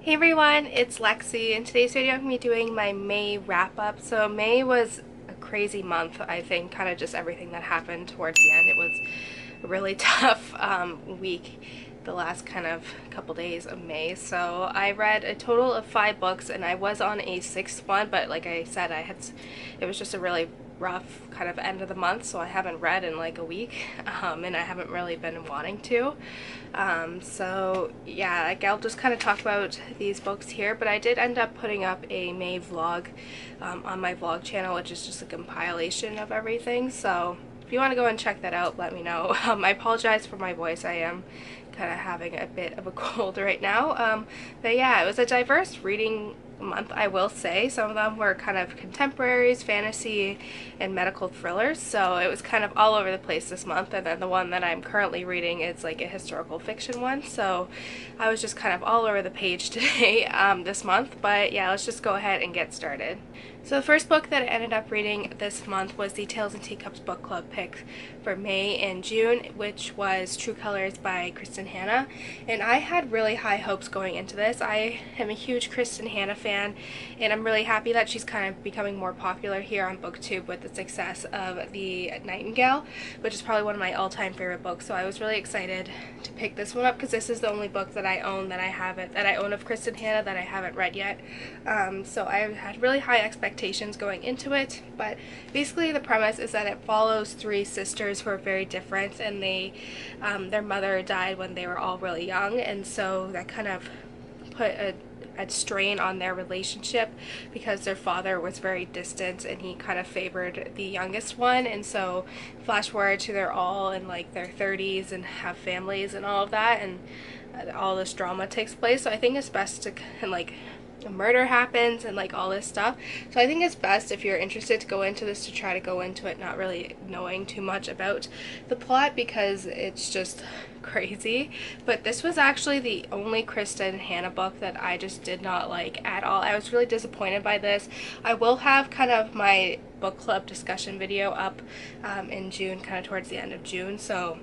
Hey everyone, it's Lexie. In today's video I'm going to be doing my May wrap up. So May was a crazy month, I think, kind of just everything that happened towards the end. It was a really tough week, the last kind of couple days of May. So I read a total of 5 books and I was on a 6th one, but like I said, it was just a really rough kind of end of the month, so I haven't read in like a week, and I haven't really been wanting to. So yeah, like I'll just kind of talk about these books here, but I did end up putting up a May vlog on my vlog channel, which is just a compilation of everything. So if you want to go and check that out, let me know. I apologize for my voice. I am kind of having a bit of a cold right now. But yeah, it was a diverse reading month, I will say. Some of them were kind of contemporaries, fantasy, and medical thrillers, so it was kind of all over the place this month. And then the one that I'm currently reading is like a historical fiction one, so I was just kind of all over the page today this month. But yeah, let's just go ahead and get started. So the first book that I ended up reading this month was the Tales and Teacups book club pick for May and June, which was True Colors by Kristin. And I had really high hopes going into this. I am a huge Kristin fan, and I'm really happy that she's kind of becoming more popular here on BookTube with the success of The Nightingale, which is probably one of my all-time favorite books. So I was really excited to pick this one up because this is the only book that I own of Kristin that I haven't read yet. So I had really high expectations going into it, but basically the premise is that it follows 3 sisters who are very different, and their mother died when they were all really young, and so that kind of put a strain on their relationship because their father was very distant and he kind of favored the youngest one. And so flash forward to they're all in like their 30s and have families and all of that, and all this drama takes place. So I think it's best to, and like a murder happens and like all this stuff, so I think it's best, if you're interested to go into this, to try to go into it not really knowing too much about the plot because it's just crazy. But this was actually the only Kristin book that I just did not like at all. I was really disappointed by this. I will have kind of my book club discussion video up in June, kind of towards the end of June, so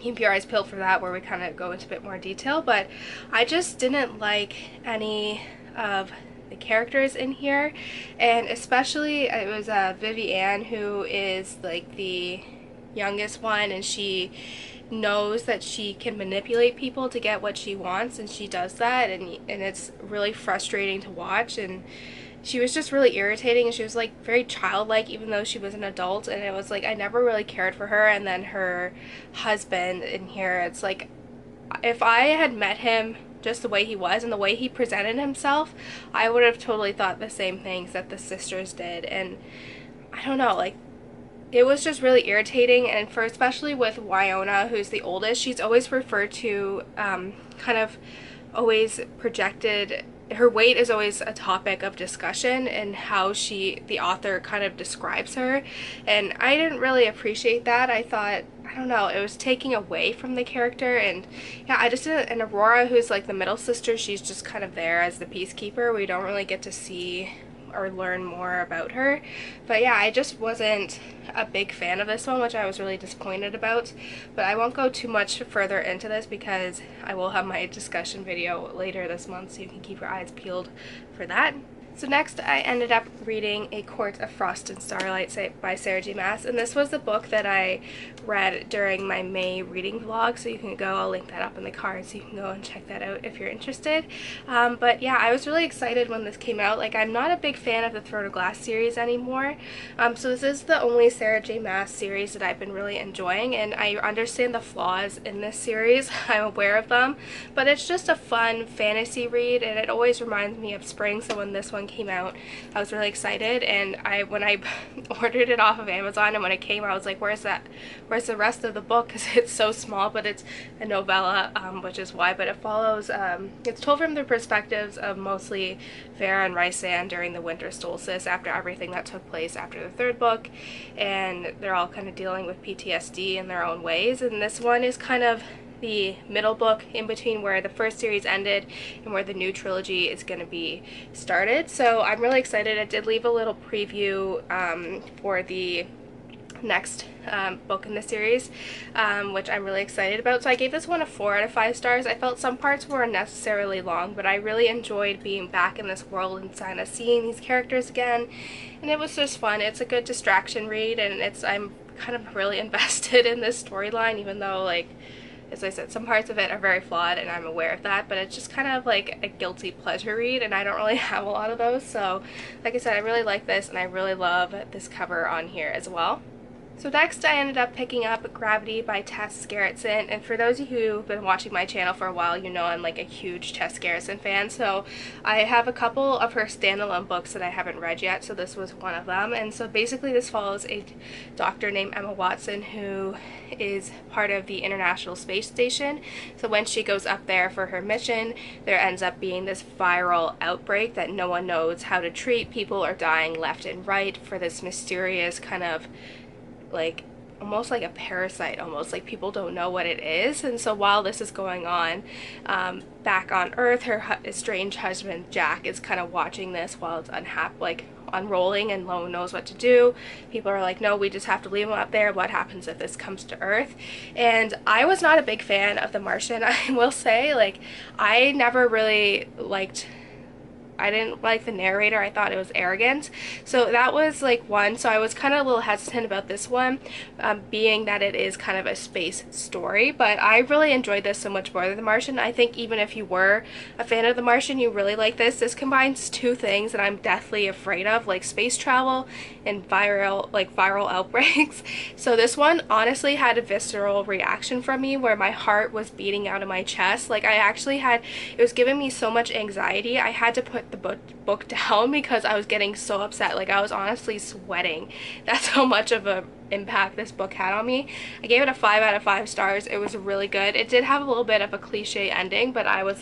keep your eyes peeled for that, where we kind of go into a bit more detail. But I just didn't like any of the characters in here, and especially it was Vivienne, who is like the youngest one, and she knows that she can manipulate people to get what she wants, and she does that, and it's really frustrating to watch. And she was just really irritating, and she was like very childlike even though she was an adult, and it was like I never really cared for her. And then her husband in here, it's like if I had met him just the way he was and the way he presented himself, I would have totally thought the same things that the sisters did. And I don't know, like it was just really irritating. And for especially with Wyona, who's the oldest, she's always referred to kind of always projected, her weight is always a topic of discussion, and how the author kind of describes her, and I didn't really appreciate that. I thought, I don't know, it was taking away from the character. And yeah, I just didn't. And Aurora, who's like the middle sister, she's just kind of there as the peacekeeper. We don't really get to see or learn more about her. But yeah, I just wasn't a big fan of this one, which I was really disappointed about. But I won't go too much further into this because I will have my discussion video later this month, so you can keep your eyes peeled for that. So next I ended up reading A Quart of Frost and Starlight by Sarah J Maas, and this was the book that I read during my May reading vlog, so you can go, I'll link that up in the card so you can go and check that out if you're interested. But yeah, I was really excited when this came out. Like, I'm not a big fan of the Throne of Glass series anymore, so this is the only Sarah J Maas series that I've been really enjoying, and I understand the flaws in this series. I'm aware of them, but it's just a fun fantasy read, and it always reminds me of spring. So when this one came out, I was really excited, and when I ordered it off of Amazon, and when it came, I was like, where's the rest of the book, because it's so small. But it's a novella, which is why. But it follows, it's told from the perspectives of mostly Vera and Rysand during the winter solstice, after everything that took place after the 3rd book, and they're all kind of dealing with PTSD in their own ways. And this one is kind of the middle book in between where the first series ended and where the new trilogy is going to be started. So I'm really excited. I did leave a little preview for the next book in the series, which I'm really excited about. So I gave this one a 4 out of 5 stars. I felt some parts were unnecessarily long, but I really enjoyed being back in this world and kind of seeing these characters again, and it was just fun. It's a good distraction read, and I'm kind of really invested in this storyline, even though, like, as I said, some parts of it are very flawed and I'm aware of that, but it's just kind of like a guilty pleasure read, and I don't really have a lot of those. So like I said, I really like this, and I really love this cover on here as well. So next I ended up picking up Gravity by Tess Gerritsen, and for those of you who've been watching my channel for a while, you know I'm like a huge Tess Gerritsen fan, so I have a couple of her standalone books that I haven't read yet, so this was one of them. And so basically this follows a doctor named Emma Watson who is part of the International Space Station. So when she goes up there for her mission, there ends up being this viral outbreak that no one knows how to treat. People are dying left and right for this mysterious kind of like almost like a parasite, almost like people don't know what it is. And so while this is going on, back on Earth, her estranged husband Jack is kind of watching this while it's unrolling, and no one knows what to do. People are like, no, we just have to leave him up there. What happens if this comes to Earth? And I was not a big fan of The Martian. I will say, like, I never really I didn't like the narrator. I thought it was arrogant. So that was like one. So I was kind of a little hesitant about this one, being that it is kind of a space story. But I really enjoyed this so much more than The Martian. I think even if you were a fan of The Martian, you really like this. This combines two things that I'm deathly afraid of, like space travel and viral outbreaks. So this one honestly had a visceral reaction from me where my heart was beating out of my chest. Like, it was giving me so much anxiety. I had to put the book down because I was getting so upset. Like, I was honestly sweating. That's how much of a impact this book had on me. I gave it a 5 out of 5 stars. It was really good. It did have a little bit of a cliche ending, but I was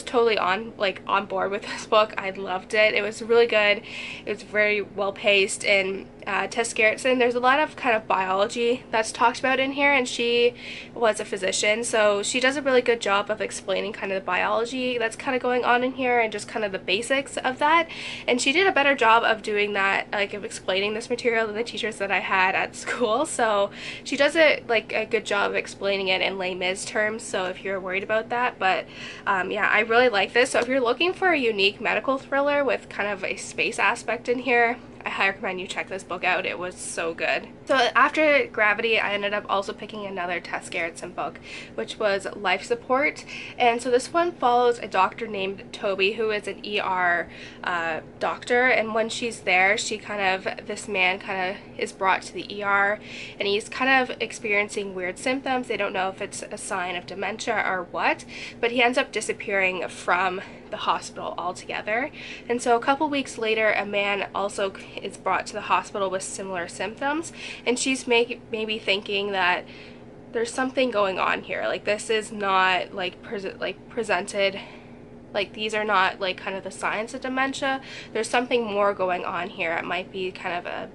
totally on board with this book. I loved it. It was really good. It was very well paced, and Tess Gerritsen, there's a lot of kind of biology that's talked about in here, and she was a physician, so she does a really good job of explaining kind of the biology that's kind of going on in here and just kind of the basics of that. And she did a better job of doing that, like of explaining this material, than the teachers that I had at school. So she does a good job of explaining it in Les Mis terms, so if you're worried about that. But yeah, I really like this. So if you're looking for a unique medical thriller with kind of a space aspect in here, I highly recommend you check this book out. It was so good. So after Gravity, I ended up also picking another Tess Gerritsen book, which was Life Support. And so this one follows a doctor named Toby, who is an ER doctor. And when she's there, this man kind of is brought to the ER, and he's kind of experiencing weird symptoms. They don't know if it's a sign of dementia or what, but he ends up disappearing from the hospital altogether. And so a couple weeks later, a man also is brought to the hospital with similar symptoms, and she's maybe thinking that there's something going on here. Like, this is not presented, like, these are not like kind of the signs of dementia. There's something more going on here. It might be kind of a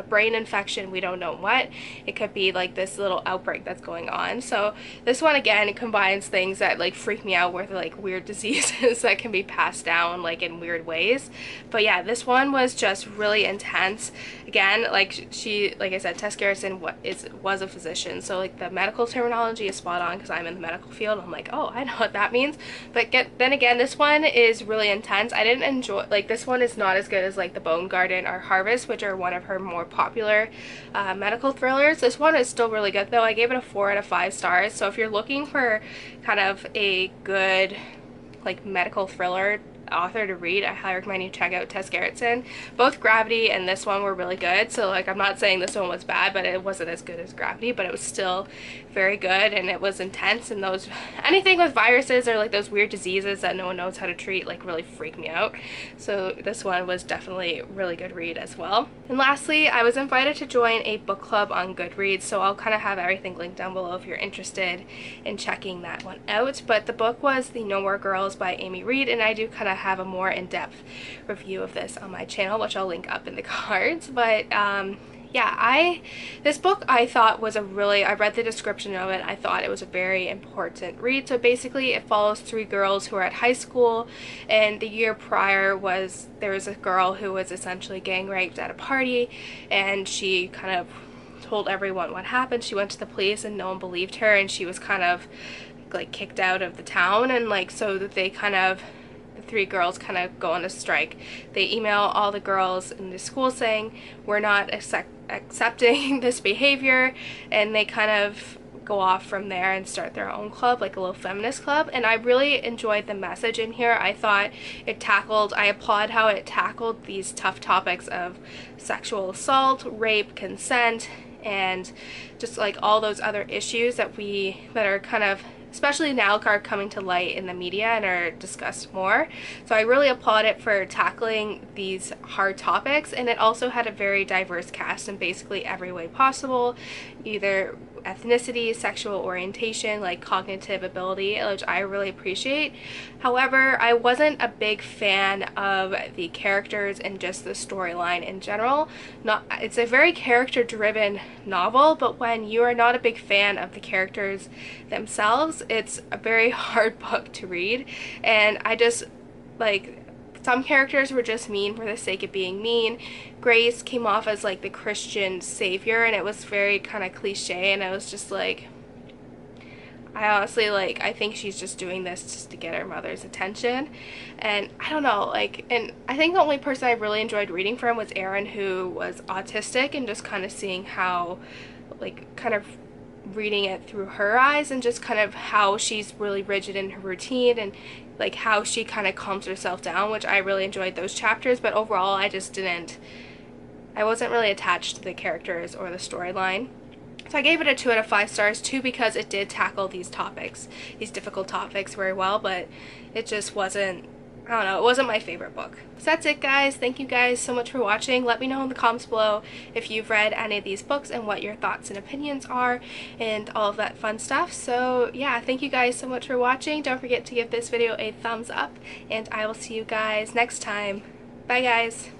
brain infection, we don't know what. It could be like this little outbreak that's going on. So this one, again, it combines things that like freak me out with like weird diseases that can be passed down like in weird ways. But yeah, this one was just really intense. Again, like I said, Tess Gerritsen was a physician, so like the medical terminology is spot on because I'm in the medical field. I'm like, oh, I know what that means. But then again, this one is really intense. I didn't enjoy, like, this one is not as good as like The Bone Garden or Harvest, which are one of her more popular medical thrillers. This one is still really good though. I gave it a 4 out of 5 stars. So if you're looking for kind of a good like medical thriller author to read, I highly recommend you check out Tess Gerritsen. Both Gravity and this one were really good. So like, I'm not saying this one was bad, but it wasn't as good as Gravity, but it was still very good, and it was intense. And anything with viruses or like those weird diseases that no one knows how to treat like really freak me out. So this one was definitely a really good read as well. And lastly, I was invited to join a book club on Goodreads, so I'll kind of have everything linked down below if you're interested in checking that one out. But the book was The No More Girls by Amy Reed, and I do kind of have a more in-depth review of this on my channel, which I'll link up in the cards. But yeah, this book I thought was I read the description of it, I thought it was a very important read. So basically it follows 3 girls who are at high school, and the year prior there was a girl who was essentially gang raped at a party, and she kind of told everyone what happened. She went to the police and no one believed her, and she was kind of like kicked out of the town, and like so that they kind of, the three girls kind of go on a strike. They email all the girls in the school saying we're not accepting this behavior, and they kind of go off from there and start their own club, like a little feminist club. And I really enjoyed the message in here. I thought I applaud how it tackled these tough topics of sexual assault, rape, consent, and just like all those other issues that are kind of, especially now, are coming to light in the media and are discussed more. So I really applaud it for tackling these hard topics, and it also had a very diverse cast in basically every way possible, either ethnicity, sexual orientation, like cognitive ability, which I really appreciate. However, I wasn't a big fan of the characters and just the storyline in general. It's a very character-driven novel, but when you are not a big fan of the characters themselves, it's a very hard book to read. And I just, like, some characters were just mean for the sake of being mean. Grace came off as like the Christian savior, and it was very kind of cliche, and I was just like, I honestly, like, I think she's just doing this just to get her mother's attention. And I don't know, like, and I think the only person I really enjoyed reading from was Erin, who was autistic, and just kind of seeing how, like, kind of reading it through her eyes, and just kind of how she's really rigid in her routine, and like how she kind of calms herself down, which I really enjoyed those chapters. But overall, I wasn't really attached to the characters or the storyline. So I gave it a 2 out of 5 stars, too, because it did tackle these difficult topics very well, but it just wasn't, I don't know, it wasn't my favorite book. So that's it, guys. Thank you guys so much for watching. Let me know in the comments below if you've read any of these books and what your thoughts and opinions are and all of that fun stuff. So yeah, thank you guys so much for watching. Don't forget to give this video a thumbs up, and I will see you guys next time. Bye, guys.